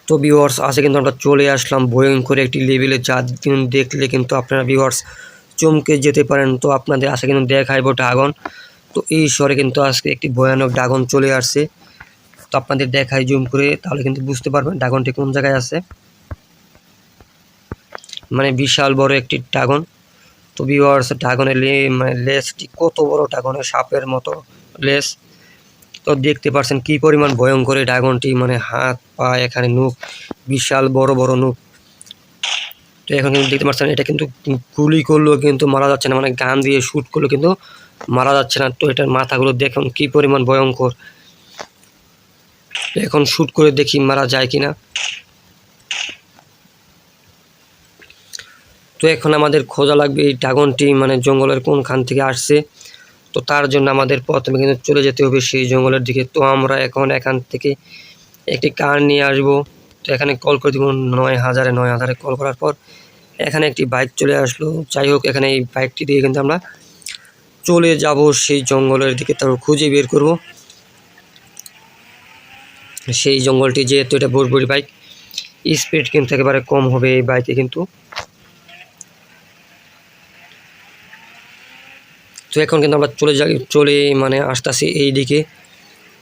তো ভিউয়ার্স আজকে কিন্তু আমরা চলে আসলাম ভয়ঙ্কর একটি লেভেলে, যা দেখলে কিন্তু আপনারা ভিউয়ার্স চমকে যেতে পারেন। তো আপনাদের আজকে কিন্তু দেখাইব ড্রাগন। তো এই শহরে কিন্তু আজকে একটি ভয়ানক ড্রাগন চলে আসছে। তো আপনাদের দেখাই জুম করে, তাহলে কিন্তু বুঝতে পারবেন ড্রাগনটি কোন জায়গায় আছে। মানে বিশাল বড় একটি ড্রাগন। তো ভিউয়ার্স ড্রাগনের লেজটি কত বড়, ড্রাগনের সাপের মতো লেজ। তো দেখতে পাচ্ছেন কি পরিমাণ ভয়ঙ্কর এই ড্রাগনটি, মানে হাত পা এখানে নখ, বিশাল বড় বড় নখ। তো এখন কিন্তু দেখতে পাচ্ছেন এটা কিন্তু গুলি করলেও কিন্তু মারা যাচ্ছে না, মানে গান দিয়ে শ্যুট করলেও কিন্তু মারা যাচ্ছে না। তো এটার মাথাগুলো দেখুন কি পরিমাণ ভয়ঙ্কর। এখন শ্যুট করে দেখি মারা যায় কিনা। তো এখন আমাদের খোঁজা লাগবে এই ড্রাগনটি মানে জঙ্গলের কোনখান থেকে আসছে। তো তার জন্য আমাদের প্রথমে কিন্তু চলে যেতে হবে সেই জঙ্গলের দিকে। তো আমরা এখন এখান থেকে একটি কার নিয়ে আসব। তো এখানে কল করে দিব 9000-9000 কল করার পর এখানে একটি বাইক চলে আসলো। যাই হোক, এখানে এই বাইকটি দিয়ে কিন্তু আমরা চলে যাব সেই জঙ্গলের দিকে, তারপর খুঁজে বের করব সেই জঙ্গলটি। যেহেতু এটা ভোরভুরি বাইক, স্পিড কিন্তু একেবারে কম হবে এই বাইকে কিন্তু। তো এখন কিন্তু আমরা চলে মানে আসতেছি এই দিকে।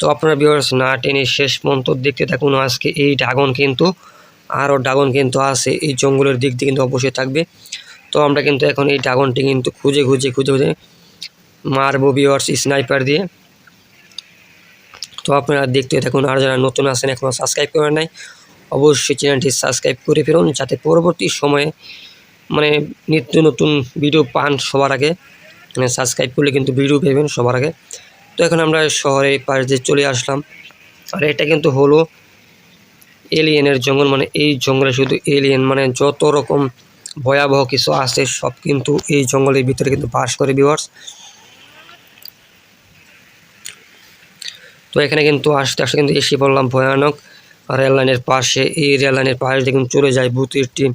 তো আপনারা ভিউয়ার্স না টেনে শেষ পর্যন্ত দেখতে থাকুন। আজকে এই ড্রাগন কিন্তু আরও ড্রাগন কিন্তু আছে এই জঙ্গলের দিক দিয়ে কিন্তু অবশ্যই থাকবে। তো আমরা কিন্তু এখন এই ড্রাগনটি কিন্তু খুঁজে মারবো ভিউয়ার্স স্নাইপার দিয়ে। তো আপনারা দেখতে থাকুন। আর যারা নতুন আছেন এখনও সাবস্ক্রাইব করেন নাই, অবশ্যই চ্যানেলটি সাবস্ক্রাইব করে ফেলুন, যাতে পরবর্তী সময়ে মানে নিত্য নতুন ভিডিও পান সবার আগে। মানে সাবস্ক্রাইব করলে কিন্তু ভিডিও পেবেন সবার আগে। তো এখন আমরা শহরে পাশ দিয়ে চলে আসলাম। আর এটা কিন্তু হলো এলিয়েনের জঙ্গল, মানে এই জঙ্গলে শুধু এলিয়েন, মানে যত রকম ভয়াবহ কিছু আছে সব কিন্তু এই জঙ্গলের ভিতরে কিন্তু বাস করে ভিউয়ার্স। তো এখানে কিন্তু আস্তে আস্তে কিন্তু এসে পড়লাম ভয়ানক রেল লাইনের পাশে। এই রেল লাইনের পাশে দেখুন চলে যায় ভূতের টিম।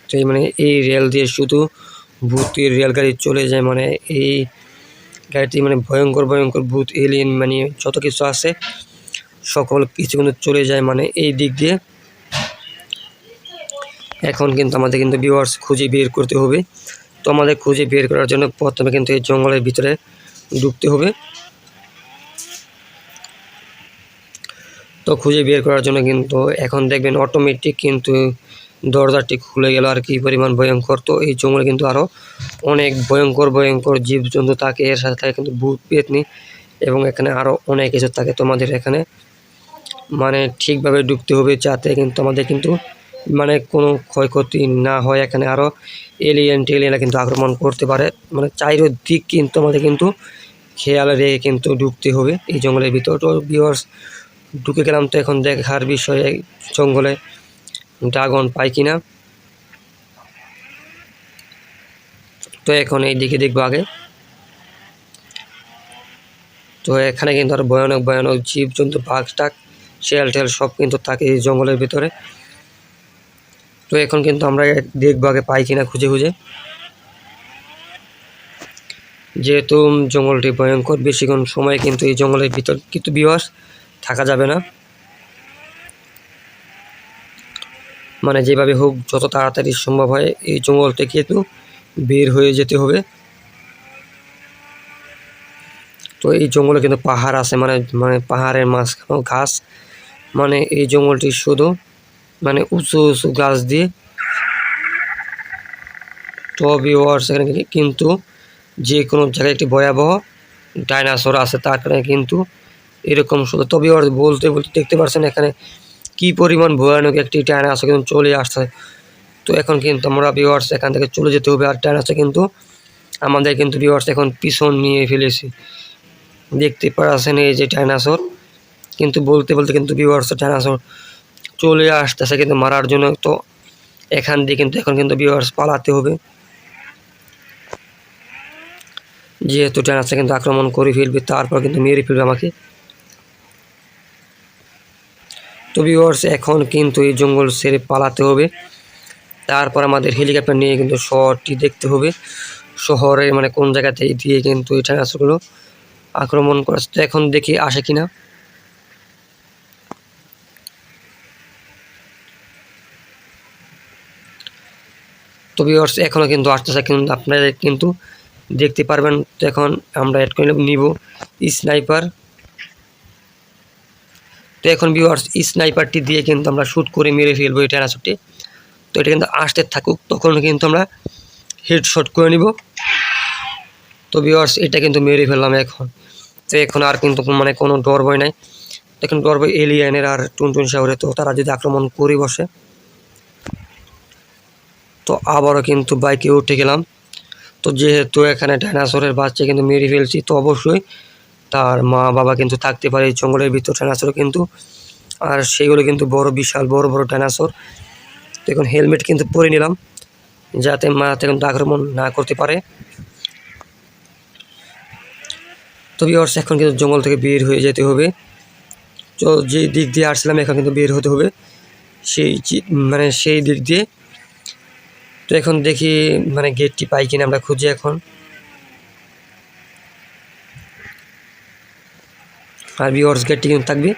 তো মানে এই রেল দিয়ে শুধু ভূতের রেলগাড়ি চলে যায়, মানে এই গাড়িটি মানে ভয়ঙ্কর ভূত এলিয়েন মানে যত কিছু আছে সকল কিছু কিন্তু চলে যায় মানে এই দিক দিয়ে। এখন কিন্তু আমাদের কিন্তু ভিউয়ার্স খুঁজে বের করতে হবে। তো আমাদের খুঁজে বের করার জন্য প্রথমে কিন্তু এই জঙ্গলের ভিতরে ঢুকতে হবে। তো খুঁজে বের করার জন্য কিন্তু এখন দেখবেন অটোমেটিক কিন্তু দরজাটি খুলে গেল। আর কি পরিমাণ ভয়ঙ্কর। তো এই জঙ্গলে কিন্তু আরও অনেক ভয়ঙ্কর জীবজন্তু থাকে, এর সাথে থাকে কিন্তু ভূত পেতনি এবং এখানে আরও অনেক কিছু থাকে। তোমাদের এখানে মানে ঠিকভাবে ঢুকতে হবে, যাতে কিন্তু আমাদের কিন্তু মানে কোনো ক্ষয়ক্ষতি না হয়। এখানে আরও টেলিয়েনরা কিন্তু আক্রমণ করতে পারে, মানে চারিদিক কিন্তু আমাদের কিন্তু খেয়াল রেখে কিন্তু ঢুকতে হবে এই জঙ্গলের ভিতর। তো ভিউয়ার্স ঢুকে গেলাম। তো এখন দেখার বিষয়ে জঙ্গলে ড্রাগন পাই কিনা। তো এখন এই দিকে দেখবো আগে। তো এখানে কিন্তু আর ভয়ানক জীবজন্তু, বাঘ টাক, শেয়াল টেল সব কিন্তু থাকে এই জঙ্গলের ভিতরে। তো এখন কিন্তু আমরা দেখবো আগে পাই কিনা খুঁজে। যেহেতু জঙ্গলটি ভয়ঙ্কর, বেশিক্ষণ সময় কিন্তু এই জঙ্গলের ভিতর কিন্তু ভিউয়ার্স থাকা যাবে না। মানে যেভাবে হোক যত তাড়াতাড়ি সম্ভব হয় এই জঙ্গল থেকে একটু বের হয়ে যেতে হবে। তো এই জঙ্গলে কিন্তু পাহাড় আছে, মানে পাহাড়ের মাঝখানেও ঘাস, মানে এই জঙ্গলটি শুধু মানে উঁচু গাছ দিয়ে। তো ভিউয়ার্স এখানে কিন্তু যে কোনো জায়গায় একটি ভয়াবহ ডাইনোসর আছে, তার কারণে কিন্তু এরকম শুধু। তো ভিউয়ার্স বলতে দেখতে পাচ্ছেন এখানে কি পরিমাণ ভয়ানক একটি ডাইনোসর কিন্তু চলে আসছে। তো এখন কিন্তু আমরা ভিউয়ার্স এখান থেকে চলে যেতে হবে। আর ডাইনোসর কিন্তু আমাদের কিন্তু ভিউয়ার্স এখন পিছন নিয়ে ফেলেছি, দেখতে পাচ্ছেন এই যে ডাইনোসর। কিন্তু বলতে কিন্তু ভিউয়ার্স ডাইনোসর চলে আসতেছে কিন্তু মারার জন্য। তো এখান দিয়ে কিন্তু এখন কিন্তু ভিউয়ার্স পালাতে হবে, যেহেতু ডাইনোসর কিন্তু আক্রমণ করে ফেলবে, তারপর কিন্তু মেরে ফেলবে আমাকে। তো ভিউয়ার্স এখন কিন্তু এই জঙ্গল ছেড়ে পালাতে হবে। তারপর আমাদের হেলিকপ্টার নিয়ে কিন্তু শহরটি দেখতে হবে, শহরে মানে কোন জায়গাতে দিয়ে কিন্তু এই ডাইনোসরগুলো আক্রমণ করেছে। তো এখন দেখি আসে কিনা। তো ভিউয়ার্স এখনও কিন্তু আসতেছে, কিন্তু আপনারা কিন্তু দেখতে পারবেন। তো এখন আমরা অ্যাড করে নিব স্নাইপার। তো এখন ভিউয়ার্স স্নাইপারটি দিয়ে কিন্তু আমরা শ্যুট করে মেরে ফেলবো এই ডাইনোসরটি। তো এটা কিন্তু আসতে থাকুক, তখন কিন্তু আমরা হেডশট করে নিব। তো ভিউয়ার্স এটা কিন্তু মেরে ফেললাম এখন। তো এখন আর কিন্তু মানে কোনো ডর ভয় নাই। এখন ডর ভয় এলিয়েনের আর টুনটুন শহরে, তো তারা যদি আক্রমণ করে বসে। তো আবারও কিন্তু বাইকে উঠে গেলাম। তো যেহেতু এখানে ডাইনোসরের বাচ্চা কিন্তু মেরে ফেলছি, তো অবশ্যই তার মা বাবা কিন্তু থাকতে পারে এই জঙ্গলের ভিতর ডাইনোসর কিন্তু। আর সেগুলো কিন্তু বিশাল বড় বড় ডাইনোসর। তো এখন হেলমেট কিন্তু পরে নিলাম, যাতে মাতে কিন্তু আক্রমণ না করতে পারে। তো ভিউয়ার্স এখন কিন্তু জঙ্গল থেকে বের হয়ে যেতে হবে। তো যেই দিক দিয়ে আসছিলাম এখন কিন্তু বের হতে হবে সেই দিক দিয়ে। তো এখন দেখি মানে গেটটি পাই কিনা, আমরা খুঁজি এখন। আর ভিউয়ার্স গেটটি কিন্তু থাকবে।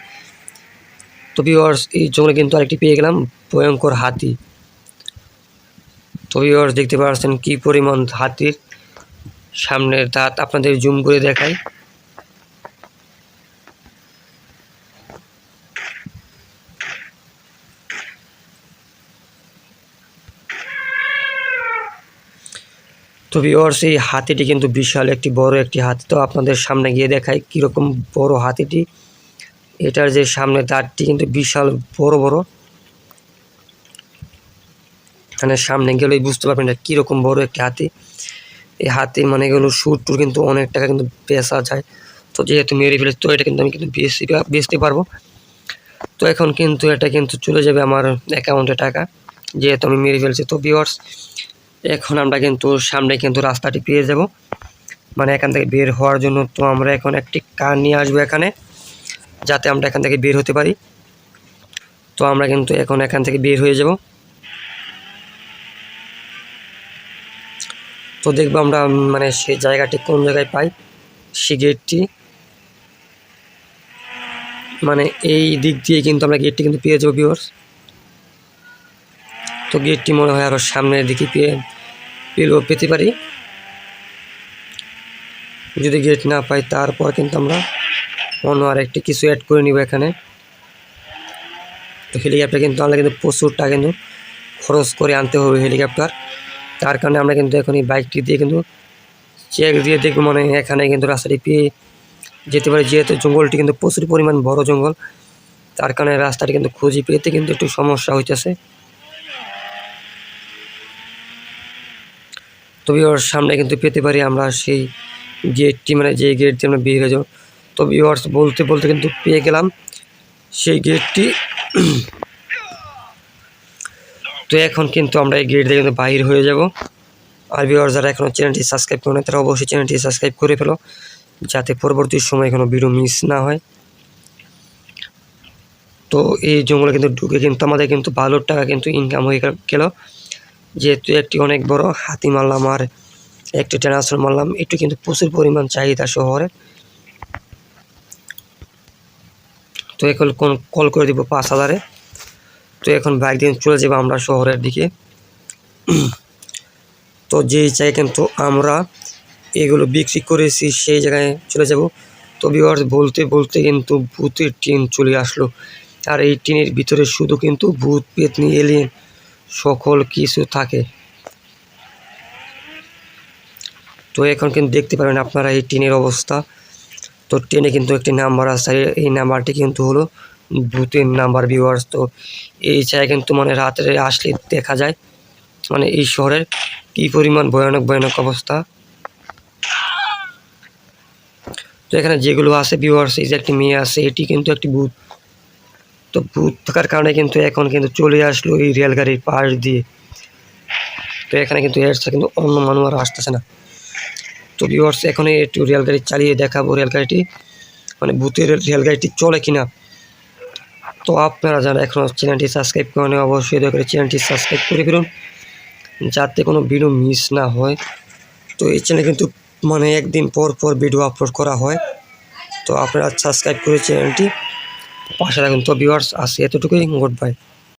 তো ভিউয়ার্স এই জঙ্গলে কিন্তু আরেকটি পেয়ে গেলাম, ভয়ঙ্কর হাতি। তো ভিউয়ার্স দেখতে পাচ্ছেন কি পরিমাণ হাতির সামনের দাঁত, আপনাদের জুম করে দেখাই। তো ভিউয়ার্স এই হাতিটি কিন্তু বিশাল বড় একটি হাতি। তো আপনাদের সামনে গিয়ে দেখাই কীরকম বড় হাতিটি। এটার যে সামনের দাঁতটি কিন্তু বিশাল বড় বড়, মানে সামনে গেলেই বুঝতে পারবেন এটা কীরকম বড় একটি হাতি। এই হাতির মানে এগুলো সুর টুর কিন্তু অনেক টাকা কিন্তু বেচা যায়। তো যেহেতু মেরে ফেলেছি, তো এটা কিন্তু আমি কিন্তু বেচতে পারবো। তো এখন কিন্তু এটা কিন্তু চলে যাবে আমার অ্যাকাউন্টে টাকা, যেহেতু আমি মেরে ফেলছি। তো ভিউয়ার্স এখন আমরা কিন্তু সামনে কিন্তু রাস্তাটি পেয়ে যাব, মানে এখান থেকে বের হওয়ার জন্য। তো আমরা এখন একটি কার নিয়ে আসবো এখানে, যাতে আমরা এখান থেকে বের হতে পারি। তো আমরা কিন্তু এখন এখান থেকে বের হয়ে যাব। তো দেখবো আমরা মানে সেই জায়গাটি কোন জায়গায় পাই, সেই গেটটি মানে এই দিক দিয়ে কিন্তু আমরা গেটটি কিন্তু পেয়ে যাবো ভিউয়ার্স। তো গেটটি মনে হয় আরও সামনের দিকে পেতে পারি। যদি গেট না পাই তারপর কিন্তু আমরা অন্য আরেকটি কিছু অ্যাড করে নিব এখানে। তো হেলিকপ্টার কিন্তু আমরা কিন্তু প্রচুর টাকা কিন্তু খরচ করে আনতে হবে হেলিকপ্টার। তার কারণে আমরা কিন্তু এখন এই বাইকটি দিয়ে কিন্তু চেক দিয়ে দেখবো, মানে এখানে কিন্তু রাস্তাটি পেয়ে যেতে পারি। যেহেতু জঙ্গলটি কিন্তু প্রচুর পরিমাণ বড় জঙ্গল, তার কারণে রাস্তাটি কিন্তু খুঁজে পেতে কিন্তু একটু সমস্যা হইতেছে। তবে ওর সামনে কিন্তু পেতে পারি আমরা সেই গেটটি, মানে যে গেট দিয়ে আমরা বের হয়ে যাবো। তো ভিউয়ার্স বলতে বলতে কিন্তু পেয়ে গেলাম সেই গেটটি। তো এখন কিন্তু আমরা এই গেট দিয়ে কিন্তু বাহির হয়ে যাব। আর ভিউয়ার্স যারা এখনও চ্যানেলটি সাবস্ক্রাইব করে না, তারা অবশ্যই চ্যানেলটি সাবস্ক্রাইব করে ফেলো, যাতে পরবর্তী সময় কোনো ভিডিও মিস না হয়। তো এই জঙ্গলে কিন্তু ঢুকে কিন্তু আমাদের কিন্তু ভালো টাকা কিন্তু ইনকাম হয়ে গেল, যেহেতু একটি অনেক বড় হাতি মারলাম আর একটি ডাইনোসর মারলাম। একটু কিন্তু প্রচুর পরিমাণ চাহিদা শহরে। তো এখন কল করে দিব 5000-এ। তো এখন বাইক দিয়ে চলে যাবো আমরা শহরের দিকে। তো যেই জায়গায় কিন্তু আমরা এগুলো বিক্রি করেছি সেই জায়গায় চলে যাব। তো ভিউয়ার্স বলতে বলতে কিন্তু ভূতের টিন চলে আসলো, আর এই টিনের ভিতরে শুধু কিন্তু ভূত পেতনি এলিয়েন সকল কিছু থাকে। তো এখন কিন্তু দেখতে পারেন আপনারা এই টিনের অবস্থা। তো ট্রেনে কিন্তু একটি নাম্বার আছে, এই নাম্বারটি কিন্তু হলো ভূতের নাম্বার ভিউয়ার্স। তো এই জায়গায় কিন্তু মানে রাত্রে আসলে দেখা যায় মানে এই শহরের কী পরিমাণ ভয়ানক ভয়ানক অবস্থা। তো এখানে যেগুলো আছে ভিউয়ার্স, এই যে একটি মেয়ে আছে, এটি কিন্তু একটি ভূত। তো ভূত থাকার কারণে কিন্তু এখন কিন্তু চলে আসলো এই রেলগাড়ির পাশ দিয়ে। তো এখানে কিন্তু এসছে, কিন্তু অন্য মানুষ আর আসতেছে না। তো ভিউয়ার্স এখন একটু রেলগাড়ি চালিয়ে দেখাবো রেলগাড়িটি, মানে ভূতের রেলগাড়িটি চলে কিনা। তো আপনারা যারা এখনও চ্যানেলটি সাবস্ক্রাইব করেন, অবশ্যই দয়া করে চ্যানেলটি সাবস্ক্রাইব করে ফেলুন, যাতে কোনো ভিডিও মিস না হয়। তো এই চ্যানেলে কিন্তু মানে একদিন পর পর ভিডিও আপলোড করা হয়। তো আপনারা সাবস্ক্রাইব করে চ্যানেলটি পাশে রাখুন। তো ভিউয়ার্স আসি এতটুকুই, গুড বাই।